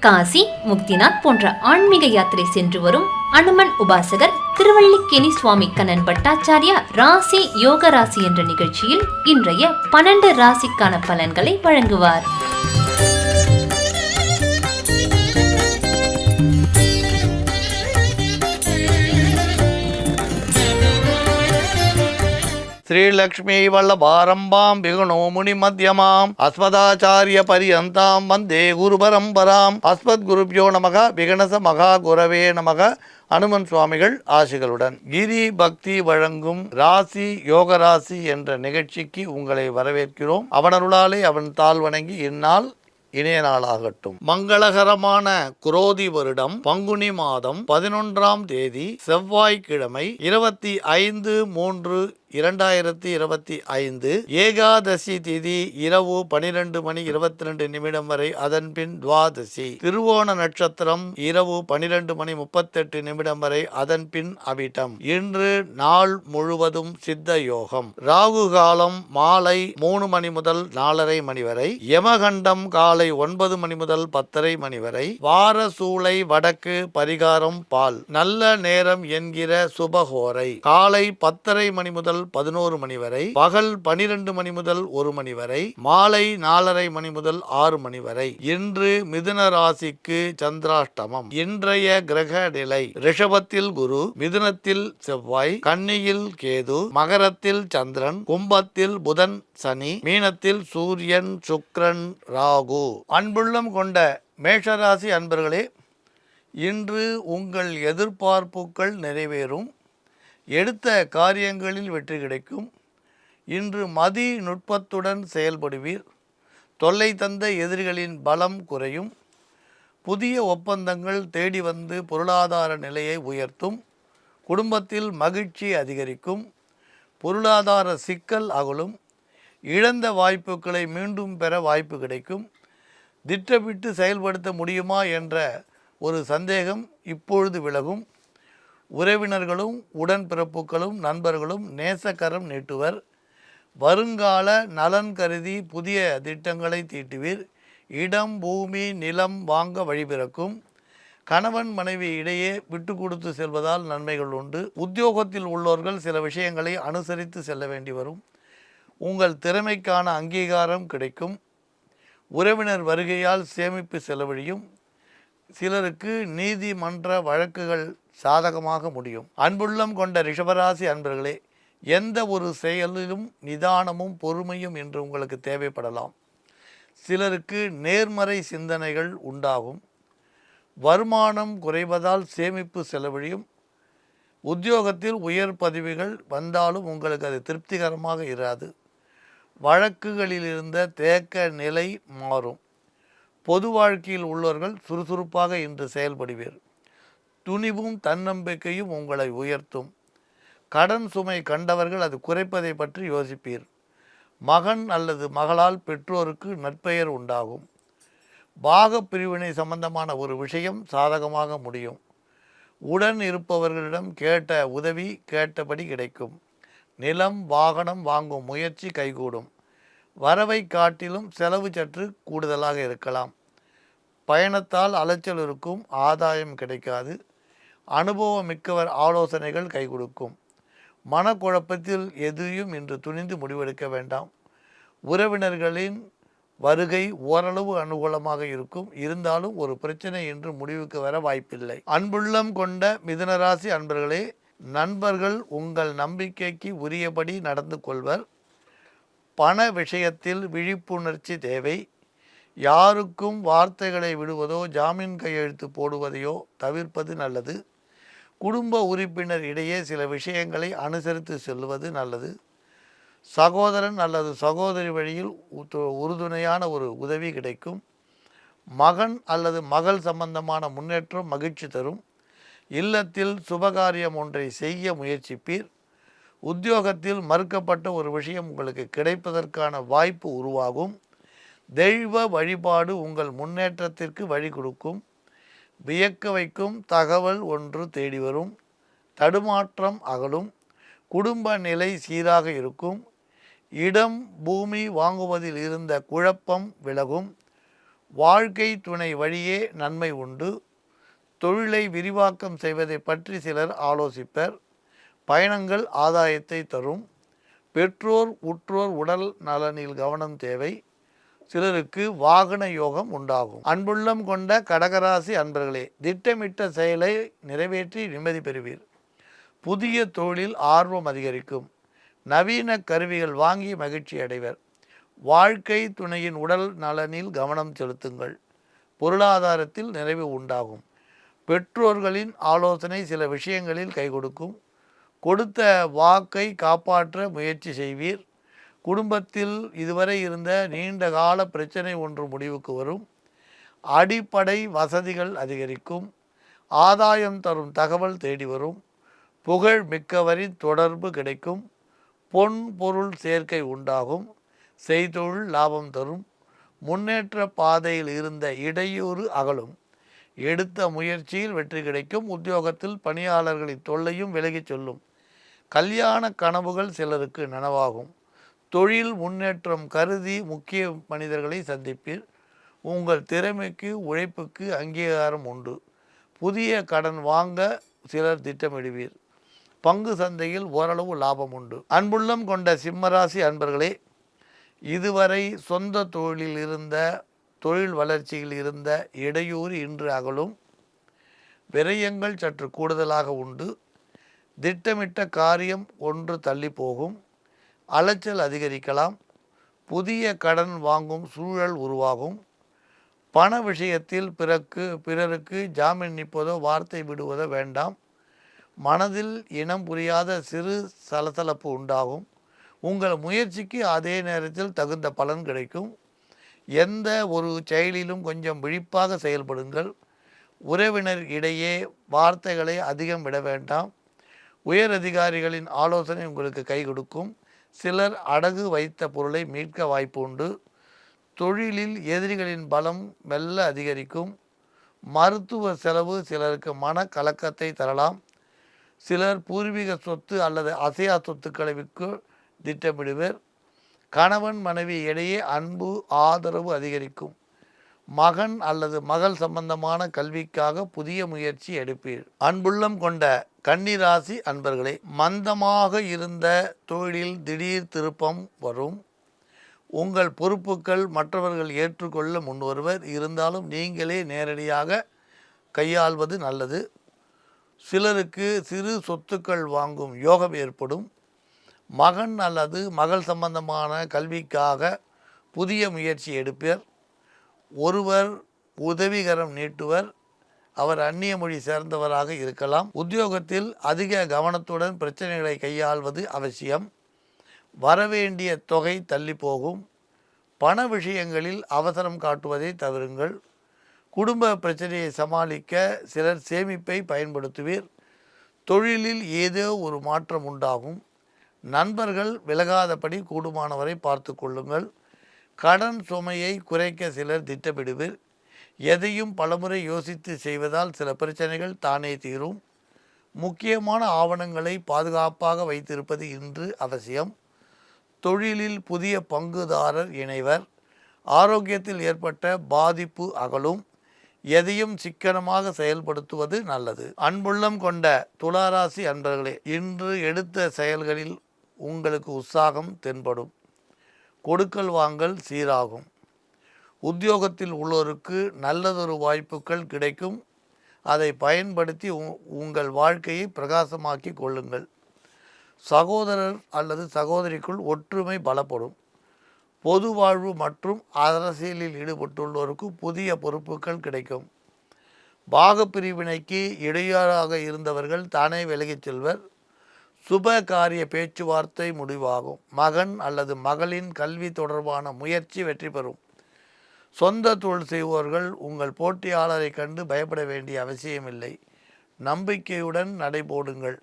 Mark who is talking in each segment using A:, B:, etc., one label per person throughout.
A: காசி, முக்திநாத் போன்ற ஆன்மீக யாத்திரை சென்று வரும் அனுமன் உபாசகர் திருவல்லிக்கேணி சுவாமி கண்ணன் பட்டாச்சாரியா ராசி யோக ராசி என்ற நிகழ்ச்சியில் இன்றைய 12 ராசிக்கான பலன்களை வழங்குவார்.
B: ஸ்ரீலக்ஷ்மி வல்லபாரம்பாம் விகுணோ முனி மத்தியமாம் அஸ்மதாச்சாரிய பரியந்தாம் வந்தே குரு பரம்பராம். அஸ்மத் குருப்யோ நமக விகணச மகா குரவே நமக. அனுமன் சுவாமிகள் ஆசிகளுடன் கிரி பக்தி வழங்கும் ராசி யோக ராசி என்ற நிகழ்ச்சிக்கு உங்களை வரவேற்கிறோம். அவனருளாலே அவன் தாழ் வணங்கி இந்நாள் இணைய நாளாகட்டும். மங்களகரமான குரோதி வருடம் பங்குனி மாதம் 11ஆம் தேதி செவ்வாய்க்கிழமை 25/3/2025 ஏகாதசி திதி இரவு 12:22 வரை, அதன் பின் துவாதசி. திருவோண நட்சத்திரம் இரவு 12:38 வரை, அதன் பின் அவிட்டம். இன்று நாள் முழுவதும் சித்த யோகம். ராகு காலம் மாலை 3 மணி முதல் 4:30 மணி வரை. யமகண்டம் காலை 9 மணி முதல் 10:30 மணி வரை. வார சூளை வடக்கு, பரிகாரம் பால். நல்ல நேரம் என்கிற சுபகோரை காலை 10:30 மணி முதல் 11 மணி வரை, பகல் 12 மணி முதல் 1 மணி வரை, மாலை 4:30 மணி முதல் 6 மணி வரை. இன்று மிதுன ராசிக்கு சந்திராஷ்டமம். இன்றைய கிரக நிலை: ரிஷபத்தில் குரு, மிதுனத்தில் செவ்வாய், கன்னியில் கேது, மகரத்தில் சந்திரன், கும்பத்தில் புதன் சனி, மீனத்தில் சூரியன் சுக்கிரன் ராகு. அன்புள்ளம் கொண்ட மேஷராசி அன்பர்களே, இன்று உங்கள் எதிர்பார்ப்புகள் நிறைவேறும். எடுத்த காரியங்களில் வெற்றி கிடைக்கும். இன்று மதி நுட்பத்துடன் செயல்படுவீர். தொல்லை தந்த எதிரிகளின் பலம் குறையும். புதிய ஒப்பந்தங்கள் தேடி வந்து பொருளாதார நிலையை உயர்த்தும். குடும்பத்தில் மகிழ்ச்சி அதிகரிக்கும். பொருளாதார சிக்கல் அகலும். இழந்த வாய்ப்புகளை மீண்டும் பெற வாய்ப்பு கிடைக்கும். திட்டமிட்டு செயல்படுத்த முடியுமா என்ற ஒரு சந்தேகம் இப்பொழுது விலகும். உறவினர்களும் உடன்பிறப்புகளும் நண்பர்களும் நேசக்கரம் நீட்டுவர். வருங்கால நலன் கருதி புதிய திட்டங்களை தீட்டுவீர். இடம் பூமி நிலம் வாங்க வழிபிறக்கும். கணவன் மனைவி இடையே விட்டு கொடுத்து செல்வதால் நன்மைகள் உண்டு. உத்தியோகத்தில் உள்ளவர்கள் சில விஷயங்களை அனுசரித்து செல்ல வேண்டி வரும். உங்கள் திறமைக்கான அங்கீகாரம் கிடைக்கும். உறவினர் வருகையால் சேமிப்பு செலவழியும். சிலருக்கு நீதிமன்ற வழக்குகள் சாதகமாக முடியும். அன்புள்ளம் கொண்ட ரிஷபராசி அன்பர்களே, எந்த ஒரு செயலிலும் நிதானமும் பொறுமையும் என்று உங்களுக்கு தேவைப்படலாம். சிலருக்கு நேர்மறை சிந்தனைகள் உண்டாகும். வருமானம் குறைவதால் சேமிப்பு செலவழியும். உத்தியோகத்தில் உயர் பதவிகள் வந்தாலும் உங்களுக்கு அது திருப்திகரமாக இராது. வழக்குகளில் இருந்த தேக்க நிலை மாறும். பொது வாழ்க்கையில் உள்ளவர்கள் சுறுசுறுப்பாக இன்று செயல்படுவீர். துணிவும் தன்னம்பிக்கையும் உங்களை உயர்த்தும். கடன் சுமை கண்டவர்கள் அது குறைப்பதை பற்றி யோசிப்பீர். மகன் அல்லது மகளால் பெற்றோருக்கு நற்பெயர் உண்டாகும். பாக பிரிவினை சம்பந்தமான ஒரு விஷயம் சாதகமாக முடியும். உடன் இருப்பவர்களிடம் கேட்ட உதவி கேட்டபடி கிடைக்கும். நிலம் வாகனம் வாங்கும் முயற்சி கைகூடும். வரவை காட்டிலும் செலவு சற்று கூடுதலாக இருக்கலாம். பயணத்தால் அலைச்சல் இருக்கும். ஆதாயம் கிடைக்காது. அனுபவம் மிக்கவர் ஆலோசனைகள் கை கொடுக்கும். மனக்குழப்பத்தில் எதையும் இன்று துணிந்து முடிவெடுக்க வேண்டாம். உறவினர்களின் வருகை ஓரளவு அனுகூலமாக இருக்கும். இருந்தாலும் ஒரு பிரச்சனை என்று முடிவுக்கு வர வாய்ப்பில்லை. அன்புள்ளம் கொண்ட மிதுனராசி அன்பர்களே, நண்பர்கள் உங்கள் நம்பிக்கைக்கு உரியபடி நடந்து கொள்வர். பண விஷயத்தில் விழிப்புணர்ச்சி தேவை. யாருக்கும் வார்த்தைகளை விடுவதோ ஜாமீன் கையெழுத்து போடுவதையோ தவிர்ப்பது நல்லது. குடும்ப உறுப்பினர் இடையே சில விஷயங்களை அனுசரித்து செல்வது நல்லது. சகோதரன் அல்லது சகோதரி வழியில் உறுதுணையான ஒரு உதவி கிடைக்கும். மகன் அல்லது மகள் சம்பந்தமான முன்னேற்றம் மகிழ்ச்சி தரும். இல்லத்தில் சுபகாரியம் ஒன்றை செய்ய முயற்சிப்பீர். உத்தியோகத்தில் மறுக்கப்பட்ட ஒரு விஷயம் உங்களுக்கு கிடைப்பதற்கான வாய்ப்பு உருவாகும். தெய்வ வழிபாடு உங்கள் முன்னேற்றத்திற்கு வழி கொடுக்கும். வியக்க வைக்கும் தகவல் ஒன்று தேடி வரும். தடுமாற்றம் அகலும். குடும்ப நிலை சீராக இருக்கும். இடம் பூமி வாங்குவதில் இருந்த குழப்பம் விலகும். வாழ்க்கை துணை வழியே நன்மை உண்டு. தொழிலை விரிவாக்கம் செய்வதை பற்றி சிலர் ஆலோசிப்பர். பயணங்கள் ஆதாயத்தை தரும். பெற்றோர் உற்றோர் உடல் நலனில் கவனம் தேவை. சிலருக்கு வாகன யோகம் உண்டாகும். அன்புள்ளம் கொண்ட கடகராசி அன்பர்களே, திட்டமிட்ட செயலை நிறைவேற்றி நிம்மதி பெறுவீர். புதிய தொழிலில் ஆர்வம் அதிகரிக்கும். நவீன கருவிகள் வாங்கி மகிழ்ச்சி அடைவர். வாழ்க்கை துணையின் உடல் நலனில் கவனம் செலுத்துங்கள். பொருளாதாரத்தில் நிறைவு உண்டாகும். பெற்றோர்களின் ஆலோசனை சில விஷயங்களில் கை கொடுக்கும். கொடுத்த வாக்கை காப்பாற்ற முயற்சி செய்வீர். குடும்பத்தில் இதுவரை இருந்த நீண்டகால பிரச்சனை ஒன்று முடிவுக்கு வரும். அடிப்படை வசதிகள் அதிகரிக்கும். ஆதாயம் தரும் தகவல் தேடி வரும். புகழ் மிக்கவரின் தொடர்பு கிடைக்கும். பொன் பொருள் சேர்க்கை உண்டாகும். செய்தொழில் லாபம் தரும். முன்னேற்ற பாதையில் இருந்த இடையூறு அகலும். எடுத்த முயற்சியில் வெற்றி கிடைக்கும். உத்தியோகத்தில் பணியாளர்களின் தொல்லையும் விலகிச் சொல்லும். கல்யாண கனவுகள் சிலருக்கு நனவாகும். தொழில் முன்னேற்றம் கருதி முக்கிய மனிதர்களை சந்திப்பீர். உங்கள் திறமைக்கு உழைப்புக்கு அங்கீகாரம் உண்டு. புதிய கடன் வாங்க சிலர் திட்டமிடுவீர். பங்கு சந்தையில் ஓரளவு லாபம் உண்டு. அன்புள்ளம் கொண்ட சிம்மராசி அன்பர்களே, இதுவரை சொந்த தொழிலில் இருந்த தொழில் வளர்ச்சியில் இருந்த இடையூறு இன்று அகலும். விரயங்கள் சற்று கூடுதலாக உண்டு. திட்டமிட்ட காரியம் ஒன்று தள்ளி போகும். அலைச்சல் அதிகரிக்கலாம். புதிய கடன் வாங்கும் சூழல் உருவாகும். பண விஷயத்தில் பிறருக்கு ஜாமீன் நிற்பதோ வார்த்தை விடுவதோ வேண்டாம். மனதில் இனம் புரியாத சிறு சலசலப்பு உண்டாகும். உங்கள் முயற்சிக்கு அதே நேரத்தில் தகுந்த பலன் கிடைக்கும். எந்த ஒரு செயலிலும் கொஞ்சம் விழிப்பாக செயல்படுங்கள். உறவினர் இடையே வார்த்தைகளை அதிகம் விட வேண்டாம். உயர் அதிகாரிகளின் ஆலோசனை உங்களுக்கு கை கொடுக்கும். சிலர் அடகு வைத்த பொருளை மீட்க வாய்ப்பு உண்டு. தொழிலில் எதிரிகளின் பலம் மெல்ல அதிகரிக்கும். மருத்துவ செலவு சிலருக்கு மன கலக்கத்தை தரலாம். சிலர் பூர்வீக சொத்து அல்லது அசையா சொத்துக்களை விற்க திட்டமிடுவர். கணவன் மனைவி இடையே அன்பு ஆதரவு அதிகரிக்கும். மகன் அல்லது மகள் சம்பந்தமான கல்விக்காக புதிய முயற்சி எடுப்பீர். அன்புள்ளம் கொண்ட கன்னிராசி அன்பர்களே, மந்தமாக இருந்த தொழிலில் திடீர் திருப்பம் வரும். உங்கள் பொறுப்புகள் மற்றவர்கள் ஏற்றுக்கொள்ள முன்வருவர். இருந்தாலும் நீங்களே நேரடியாக கையாள்வது நல்லது. சிலருக்கு சிறு சொத்துக்கள் வாங்கும் யோகம் ஏற்படும். மகன் அல்லது மகள் சம்பந்தமான கல்விக்காக புதிய முயற்சி எடுப்பர். ஒருவர் உதவிகரம் நீட்டுவர். அவர் அந்நிய மொழி சேர்ந்தவராக இருக்கலாம். உத்தியோகத்தில் அதிக கவனத்துடன் பிரச்சனைகளை கையாள்வது அவசியம். வரவேண்டிய தொகை தள்ளி போகும். பண விஷயங்களில் அவசரம் காட்டுவதை தவிருங்கள். குடும்ப பிரச்சனையை சமாளிக்க சிலர் சேமிப்பை பயன்படுத்துவீர். தொழிலில் ஏதோ ஒரு மாற்றம் உண்டாகும். நண்பர்கள் விலகாதபடி கூடுமானவரை பார்த்து கொள்ளுங்கள். கடன் சுமையை குறைக்க சிலர் திட்டமிடுவர். எதையும் பலமுறை யோசித்து செய்வதால் சில பிரச்சனைகள் தானே தீரும். முக்கியமான ஆவணங்களை பாதுகாப்பாக வைத்திருப்பது இன்று அவசியம். தொழிலில் புதிய பங்குதாரர் இணைவர். ஆரோக்கியத்தில் ஏற்பட்ட பாதிப்பு அகலும். எதையும் சிக்கனமாக செயல்படுத்துவது நல்லது. அன்புள்ளம் கொண்ட துளாராசி அன்பர்களே, இன்று எடுத்த செயல்களில் உங்களுக்கு உற்சாகம் தென்படும். கொடுக்கல் வாங்கல் சீராகும். உத்தியோகத்தில் உள்ளோருக்கு நல்லதொரு வாய்ப்புகள் கிடைக்கும். அதை பயன்படுத்தி உங்கள் வாழ்க்கையை பிரகாசமாக்கி கொள்ளுங்கள். சகோதரர் அல்லது சகோதரிக்குள் ஒற்றுமை பலப்படும். பொது வாழ்வு மற்றும் அரசியலில் ஈடுபட்டுள்ளோருக்கு புதிய பொறுப்புகள் கிடைக்கும். பாகப்பிரிவினைக்கு இடையூறாக இருந்தவர்கள் தானே விலகிச் செல்வர். சுப காரிய பேச்சுவார்த்தை முடிவாகும். மகன் அல்லது மகளின் கல்வி தொடர்பான முயற்சி வெற்றி பெறும். சொந்த தொழில் செய்வோர்கள் உங்கள் போட்டியாளரை கண்டு பயப்பட வேண்டிய அவசியமில்லை. நம்பிக்கையுடன் நடைபோடுங்கள்.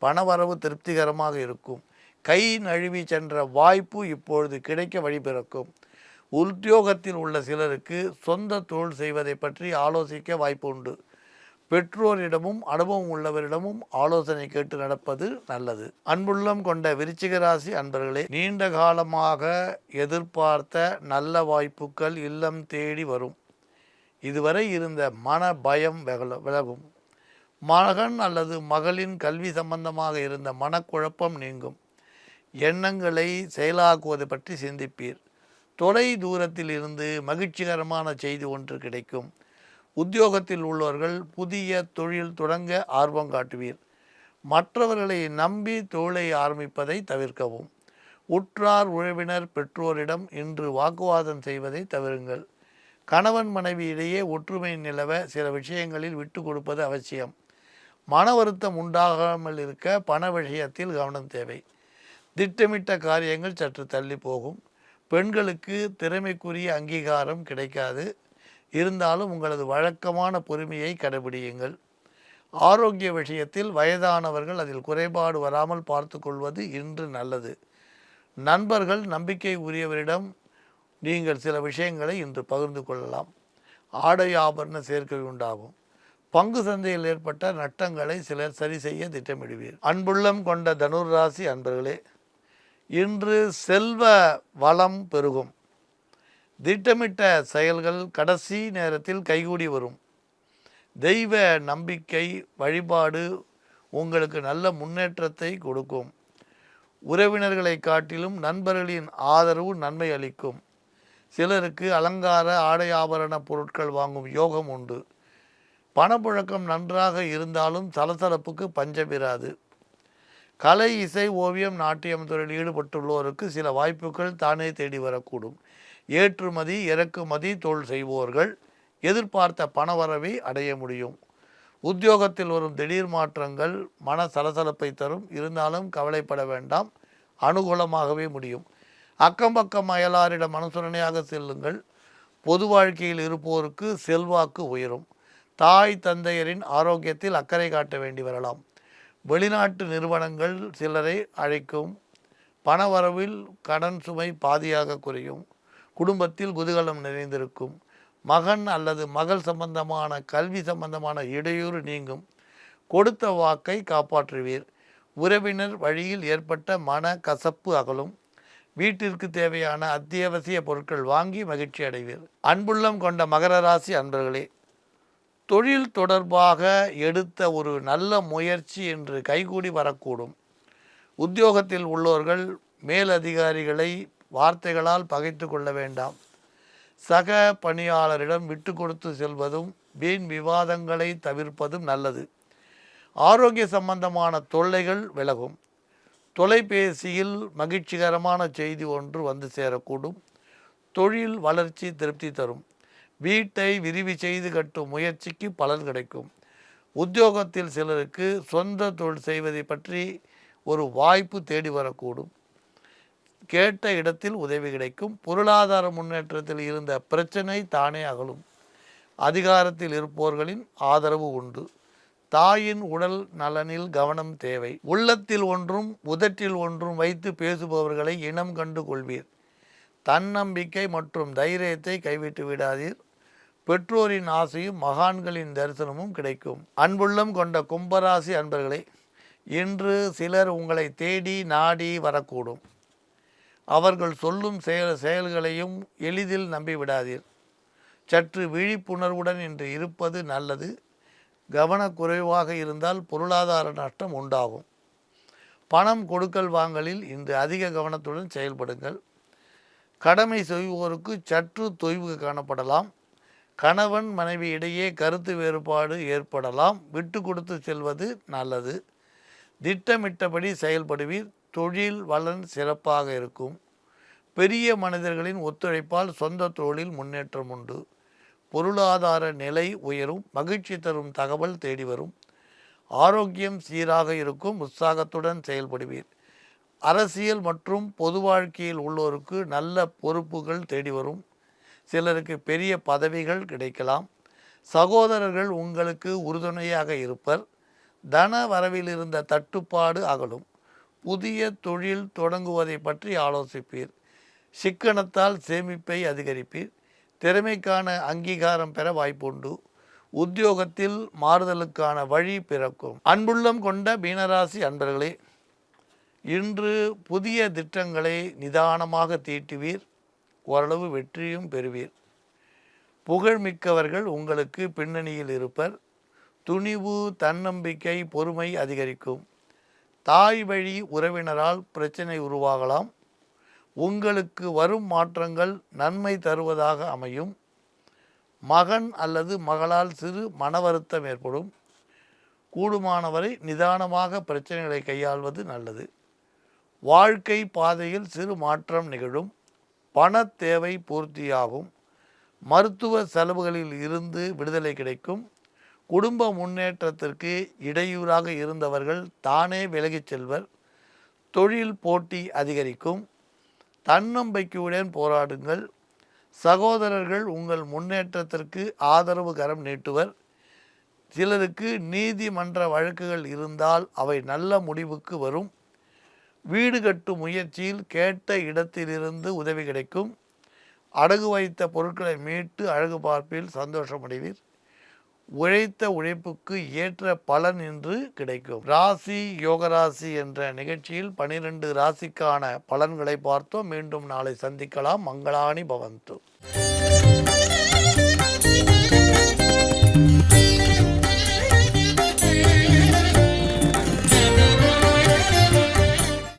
B: பணவரவு திருப்திகரமாக இருக்கும். கை நழுவி சென்ற வாய்ப்பு இப்பொழுது கிடைக்க வழிபிறக்கும். உத்தியோகத்தில் உள்ள சிலருக்கு சொந்த தொழில் செய்வதை பற்றி ஆலோசிக்க வாய்ப்பு உண்டு. பெற்றோரிடமும் அனுபவம் உள்ளவரிடமும் ஆலோசனை கேட்டு நடப்பது நல்லது. அன்புள்ளம் கொண்ட விருச்சிக ராசி அன்பர்களே, நீண்ட காலமாக எதிர்பார்த்த நல்ல வாய்ப்புகள் இல்லம் தேடி வரும். இதுவரை இருந்த மன பயம் விலகும். மகன் அல்லது மகளின் கல்வி சம்பந்தமாக இருந்த மனக்குழப்பம் நீங்கும். எண்ணங்களை செயலாக்குவது பற்றி சிந்திப்பீர். தொலை தூரத்தில் இருந்து மகிழ்ச்சிகரமான செய்தி ஒன்று கிடைக்கும். உத்தியோகத்தில் உள்ளவர்கள் புதிய தொழில் தொடங்க ஆர்வம் காட்டுவீர். மற்றவர்களை நம்பி தொழிலை ஆரம்பிப்பதை தவிர்க்கவும். உற்றார் உறவினர் பெற்றோரிடம் இன்று வாக்குவாதம் செய்வதை தவிருங்கள். கணவன் மனைவி இடையே ஒற்றுமை நிலவ சில விஷயங்களில் விட்டு கொடுப்பது அவசியம். மன வருத்தம் உண்டாகாமல் இருக்க பண விஷயத்தில் கவனம் தேவை. திட்டமிட்ட காரியங்கள் சற்று தள்ளி போகும். பெண்களுக்கு திறமைக்குரிய அங்கீகாரம் கிடைக்காது. இருந்தாலும் உங்களது வழக்கமான பொறுமையை கடைபிடியுங்கள். ஆரோக்கிய விஷயத்தில் வயதானவர்கள் அதில் குறைபாடு வராமல் பார்த்து கொள்வது இன்று நல்லது. நண்பர்கள் நம்பிக்கை உரியவரிடம் நீங்கள் சில விஷயங்களை இன்று பகிர்ந்து கொள்ளலாம். ஆடை ஆபரண சேர்க்கை உண்டாகும். பங்கு சந்தையில் ஏற்பட்ட நட்டங்களை சிலர் சரி செய்ய திட்டமிடுவீர். அன்புள்ளம் கொண்ட தனுர் ராசி அன்பர்களே, இன்று செல்வ வளம் பெருகும். திட்டமிட்ட செயல்கள் கடைசி நேரத்தில் கைகூடி வரும். தெய்வ நம்பிக்கை வழிபாடு உங்களுக்கு நல்ல முன்னேற்றத்தை கொடுக்கும். உறவினர்களை காட்டிலும் நண்பர்களின் ஆதரவு நன்மை அளிக்கும். சிலருக்கு அலங்கார ஆடை ஆபரண பொருட்கள் வாங்கும் யோகம் உண்டு. பணப்புழக்கம் நன்றாக இருந்தாலும் சலசலப்புக்கு பஞ்சமிராது. கலை, இசை, ஓவியம், நாட்டியம் துறையில் ஈடுபட்டுள்ளோருக்கு சில வாய்ப்புகள் தானே தேடி வரக்கூடும். ஏற்றுமதி இறக்குமதி தொழில் செய்வோர்கள் எதிர்பார்த்த பணவரவை அடைய முடியும். உத்தியோகத்தில் வரும் திடீர் மாற்றங்கள் மன சலசலப்பை தரும். இருந்தாலும் கவலைப்பட வேண்டாம், அனுகூலமாகவே முடியும். அக்கம் பக்கம் அயலாரிடம் அனுசரணையாக செல்லுங்கள். பொது வாழ்க்கையில் இருப்போருக்கு செல்வாக்கு உயரும். தாய் தந்தையரின் ஆரோக்கியத்தில் அக்கறை காட்ட வேண்டி வரலாம். வெளிநாட்டு நிறுவனங்கள் சிலரை அழைக்கும். பணவரவில் கடன் சுமை பாதியாக குறையும். குடும்பத்தில் குதூகலம் நிறைந்திருக்கும். மகன் அல்லது மகள் சம்பந்தமான கல்வி சம்பந்தமான இடையூறு நீங்கும். கொடுத்த வாக்கை காப்பாற்றுவீர். உறவினர் வழியில் ஏற்பட்ட மன கசப்பு அகலும். வீட்டிற்கு தேவையான அத்தியாவசிய பொருட்கள் வாங்கி மகிழ்ச்சி அடைவீர். அன்புள்ளம் கொண்ட மகர ராசி அன்பர்களே, தொழில் தொடர்பாக எடுத்த ஒரு நல்ல முயற்சி என்று கைகூடி வரக்கூடும். உத்தியோகத்தில் உள்ளவர்கள் மேலதிகாரிகளை வார்த்தைகளால் பகைத்து கொள்ள வேண்டாம். சக பணியாளரிடம் விட்டு கொடுத்து செல்வதும் வீண் விவாதங்களை தவிர்ப்பதும் நல்லது. ஆரோக்கிய சம்பந்தமான தொல்லைகள் விலகும். தொலைபேசியில் மகிழ்ச்சிகரமான செய்தி ஒன்று வந்து சேரக்கூடும். தொழில் வளர்ச்சி திருப்தி தரும். வீட்டை விரிவு செய்து கட்டும் முயற்சிக்கு பலன் கிடைக்கும். உத்தியோகத்தில் சிலருக்கு சொந்த தொழில் செய்வதை பற்றி ஒரு வாய்ப்பு தேடி வரக்கூடும். கேட்ட இடத்தில் உதவி கிடைக்கும். பொருளாதார முன்னேற்றத்தில் இருந்த பிரச்சனை தானே அகலும். அதிகாரத்தில் இருப்பவர்களின் ஆதரவு உண்டு. தாயின் உடல் நலனில் கவனம் தேவை. உள்ளத்தில் ஒன்றும் உதட்டில் ஒன்றும் வைத்து பேசுபவர்களை இனம் கண்டு கொள்வீர். தன்னம்பிக்கை மற்றும் தைரியத்தை கைவிட்டு விடாதீர். பெற்றோரின் ஆசையும் மகான்களின் தரிசனமும் கிடைக்கும். அன்புள்ளம் கொண்ட கும்பராசி அன்பர்களே, இன்று சிலர் உங்களை தேடி நாடி வரக்கூடும். அவர்கள் சொல்லும் செயல்களையும் எளிதில் நம்பிவிடாதீர். சற்று விழிப்புணர்வுடன் இன்று இருப்பது நல்லது. கவனக்குறைவாக இருந்தால் பொருளாதார நஷ்டம் உண்டாகும். பணம் கொடுக்கல் வாங்கலில் இன்று அதிக கவனத்துடன் செயல்படுங்கள். கடமை செய்வோருக்கு சற்று தொய்வு காணப்படலாம். கணவன் மனைவி இடையே கருத்து வேறுபாடு ஏற்படலாம். விட்டு கொடுத்து செல்வது நல்லது. திட்டமிட்டபடி செயல்படுவீர். தொழில் வளன் சிறப்பாக இருக்கும். பெரிய மனிதர்களின் ஒத்துழைப்பால் சொந்த தொழிலில் முன்னேற்றம் உண்டு. பொருளாதார நிலை உயரும். மகிழ்ச்சி தரும் தகவல் தேடி வரும். ஆரோக்கியம் சீராக இருக்கும். உற்சாகத்துடன் செயல்படுவீர். அரசியல் மற்றும் பொது வாழ்க்கையில் உள்ளோருக்கு நல்ல பொறுப்புகள் தேடி வரும். சிலருக்கு பெரிய பதவிகள் கிடைக்கலாம். சகோதரர்கள் உங்களுக்கு உறுதுணையாக இருப்பர். தன வரவில் இருந்த தட்டுப்பாடு அகலும். புதிய தொழில் தொடங்குவதை பற்றி ஆலோசிப்பீர். சிக்கனத்தால் சேமிப்பை அதிகரிப்பீர். திறமைக்கான அங்கீகாரம் பெற வாய்ப்புண்டு. உத்தியோகத்தில் மாறுதலுக்கான வழி பிறக்கும். அன்புள்ளம் கொண்ட மீனராசி அன்பர்களே, இன்று புதிய திட்டங்களை நிதானமாக தீட்டுவீர். ஓரளவு வெற்றியும் பெறுவீர். புகழ்மிக்கவர்கள் உங்களுக்கு பின்னணியில் இருப்பர். துணிவு, தன்னம்பிக்கை, பொறுமை அதிகரிக்கும். தாய் வழி உறவினரால் பிரச்சனை உருவாகலாம். உங்களுக்கு வரும் மாற்றங்கள் நன்மை தருவதாக அமையும். மகன் அல்லது மகளால் சிறு மன வருத்தம் ஏற்படும். கூடுமானவரை நிதானமாக பிரச்சனைகளை கையாள்வது நல்லது. வாழ்க்கை பாதையில் சிறு மாற்றம் நிகழும். பண தேவை பூர்த்தியாகும். மருத்துவ செலவுகளில் இருந்து விடுதலை கிடைக்கும். குடும்ப முன்னேற்றத்திற்கு இடையூறாக இருந்தவர்கள் தானே விலகிச் செல்வர். தொழில் போட்டி அதிகரிக்கும். தன்னம்பிக்கையுடன் போராடுங்கள். சகோதரர்கள் உங்கள் முன்னேற்றத்திற்கு ஆதரவு கரம் நீட்டுவர். சிலருக்கு நீதிமன்ற வழக்குகள் இருந்தால் அவை நல்ல முடிவுக்கு வரும். வீடு கட்டும் முயற்சியில் கேட்ட இடத்திலிருந்து உதவி கிடைக்கும். அடகு வைத்த பொருட்களை மீட்டு அழகு பார்ப்பில் சந்தோஷமடைவீர். உழைத்த உழைப்புக்கு ஏற்ற பலன் இன்று கிடைக்கும். ராசி யோகராசி என்ற நிகழ்ச்சியில் 12 ராசிக்கான பலன்களை பார்த்தோம். மீண்டும் நாளை சந்திக்கலாம். மங்களாணி பவந்து.